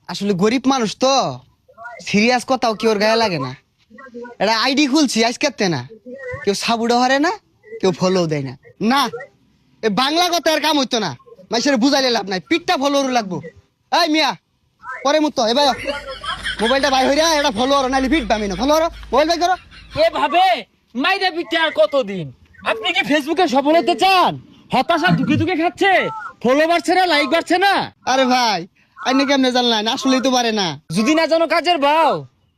আসলে গরিব মানুষ তো সিরিয়াস কথাও কেউ গায়ে লাগে না। এটা আইডি খুলছি আজকে না, কেউ সাবুডো হারে না, কেউ ফলো দেয় না। না, এ বাংলা কথা আর কাম হইতো না। মানুষের বুঝাইলে লাভ নাই, পিঠটা ফলোর লাগবো। এই মিয়া, পরে মুতো এবার মোবাইলটা বাই হইরা এটা ফলোয়ার নাইলে ফিট পামি না। ফলোয়ার মোবাইল বাই করো। এভাবে মাইরা পিঠে আর কতদিন? আপনি কি ফেসবুকে সফল হতে চান? হতাশা দুঃখে দুঃখে খাচ্ছে, ফলো বাড়ছে না, লাইক বাড়ছে না। আরে ভাই, আইনে কেমনে জানলেন? আসলেই তো পারে না। যদি না জানো কাজের ভাও,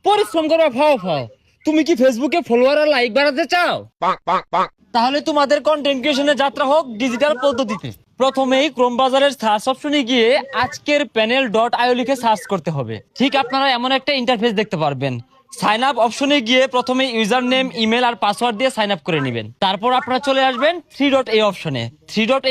পরিশ্রম করো, ফাও ফাও। তুমি কি ফেসবুকে ফলোয়ার আর লাইক বাড়াতে চাও? তাহলে তোমাদের কন্টেন্ট ক্রিয়েশনের যাত্রা হোক ডিজিটাল পদ্ধতিতে। প্রথমেই ক্রোম বাজারের সার্চ অপশনে গিয়ে আজকের প্যানেল ডট আইও লিখে সার্চ করতে হবে। ঠিক আপনারা এমন একটা ইন্টারফেস দেখতে পারবেন। সাইন আপ অপশনে গিয়ে প্রথমে ইউজার নেম, ইমেল আর পাসওয়ার্ড দিয়ে সাইন আপ করে নেবেন। তারপর আপনারা চলে আসবেন থ্রি ডট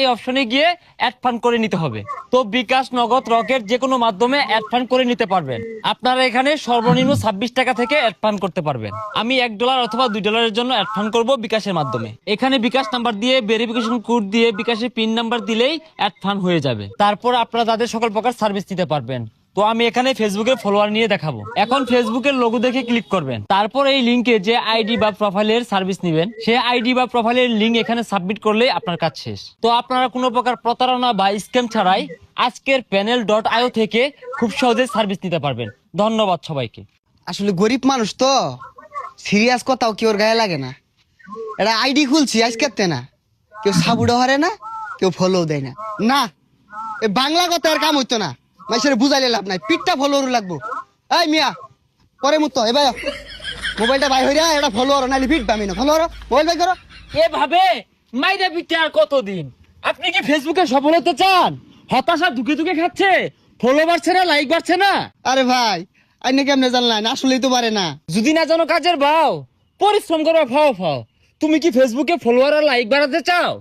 এই অপশনে গিয়ে অ্যাড ফান্ড করে নিতে হবে। তো বিকাশ, নগদ, রকেট যে কোনো মাধ্যমে অ্যাড ফান্ড করে নিতে পারবেন। আপনারা এখানে সর্বনিম্ন 26 টাকা থেকে অ্যাড ফান্ড করতে পারবেন। আমি $1 অথবা $2 জন্য অ্যাড ফান্ড করবো বিকাশের মাধ্যমে। এখানে বিকাশ নাম্বার দিয়ে ভেরিফিকেশন কোড দিয়ে বিকাশের পিন নাম্বার দিলেই অ্যাড ফান্ড হয়ে যাবে। তারপর আপনারা তাদের সকল প্রকার সার্ভিস নিতে পারবেন। তো আমি এখানে ফেসবুকে ফলোয়ার নিয়ে দেখাবো। এখন ফেসবুকের লোগো দেখে ক্লিক করবেন। তারপর এই লিংকে যে আইডি বা প্রোফাইলের সার্ভিস নেবেন, সেই আইডি বা প্রোফাইলের লিংক এখানে সাবমিট করলেই আপনার কাজ শেষ। তো আপনারা কোনো প্রকার প্রতারণা বা স্ক্যাম ছাড়াই আজকের প্যানেল ডট আইও থেকে খুব সহজে সার্ভিস নিতে পারবেন। ধন্যবাদ সবাইকে। আসলে গরিব মানুষ তো সিরিয়াস কথাও কেউ গায়ে লাগে না। এটা আইডি খুলছি আজকে না, কেউ সাবুডো হারে না, কেউ ফলো দেয় না। না, এ বাংলা কথা আর কাম হইতো না। মানুষের বুঝাইলে লাভ নাই, পিঠটা ফলোর লাগবো। এই মিয়া, পরে মুতো এবার মোবাইলটা বাই হইরা এটা ফলোয়ার নাইলে ফিট পামি না। ফলোয়ার মোবাইল বাই করো। এভাবে মাইরা পিঠে আর কতদিন? আপনি কি ফেসবুকে সফল হতে চান? হতাশা দুঃখে দুঃখে খাচ্ছে, ফলো বাড়ছে না, লাইক বাড়ছে না। আরে ভাই, আইনে কেমনে জানলেন? আসলেই তো পারে না। যদি না জানো কাজের ভাও, পরিশ্রম করো, ফাও ফাও। তুমি কি ফেসবুকে ফলোয়ার আর লাইক বাড়াতে চাও?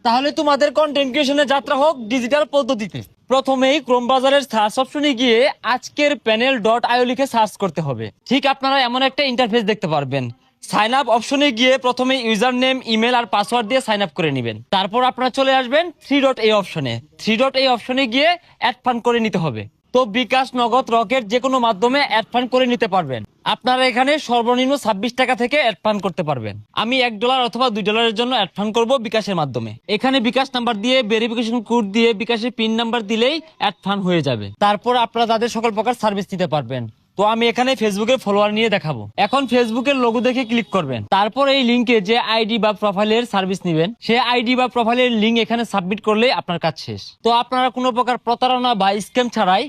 তাহলে তোমাদের কন্টেন্ট ক্রিয়েশনের যাত্রা হোক ডিজিটাল পদ্ধতিতে। প্রথমেই ক্রোম বাজারের সার্চ অপশনে গিয়ে আজকের প্যানেল ডট আইও লিখে সার্চ করতে হবে। ঠিক আপনারা এমন একটা ইন্টারফেস দেখতে পারবেন। সাইন আপ অপশনে গিয়ে প্রথমে ইউজার নেম, ইমেল আর পাসওয়ার্ড দিয়ে সাইন আপ করে নেবেন। তারপর আপনারা চলে আসবেন থ্রি ডট এই অপশনে গিয়ে অ্যাড ফান্ড করে নিতে হবে। তো বিকাশ, নগদ, রকেট যে কোনো মাধ্যমে অ্যাড ফান্ড করে নিতে পারবেন। আপনারা এখানে সর্বনিম্ন 26 টাকা থেকে অ্যাড ফান্ড করতে পারবেন। আমি $1 অথবা $2 জন্য অ্যাড ফান্ড করবো বিকাশের মাধ্যমে। এখানে বিকাশ নাম্বার দিয়ে ভেরিফিকেশন কোড দিয়ে বিকাশের পিন নাম্বার দিলেই অ্যাড ফান্ড হয়ে যাবে। তারপর আপনারা তাদের সকল প্রকার সার্ভিস নিতে পারবেন। তো আমি এখানে ফেসবুকে ফলোয়ার নিয়ে দেখাবো। এখন ফেসবুকের লোগো দেখে ক্লিক করবেন। তারপর এই লিংকে যে আইডি বা প্রোফাইলের সার্ভিস নেবেন, সেই আইডি বা প্রোফাইলের লিংক এখানে সাবমিট করলেই আপনার কাজ শেষ। তো আপনারা কোনো প্রকার প্রতারণা বা স্ক্যাম ছাড়াই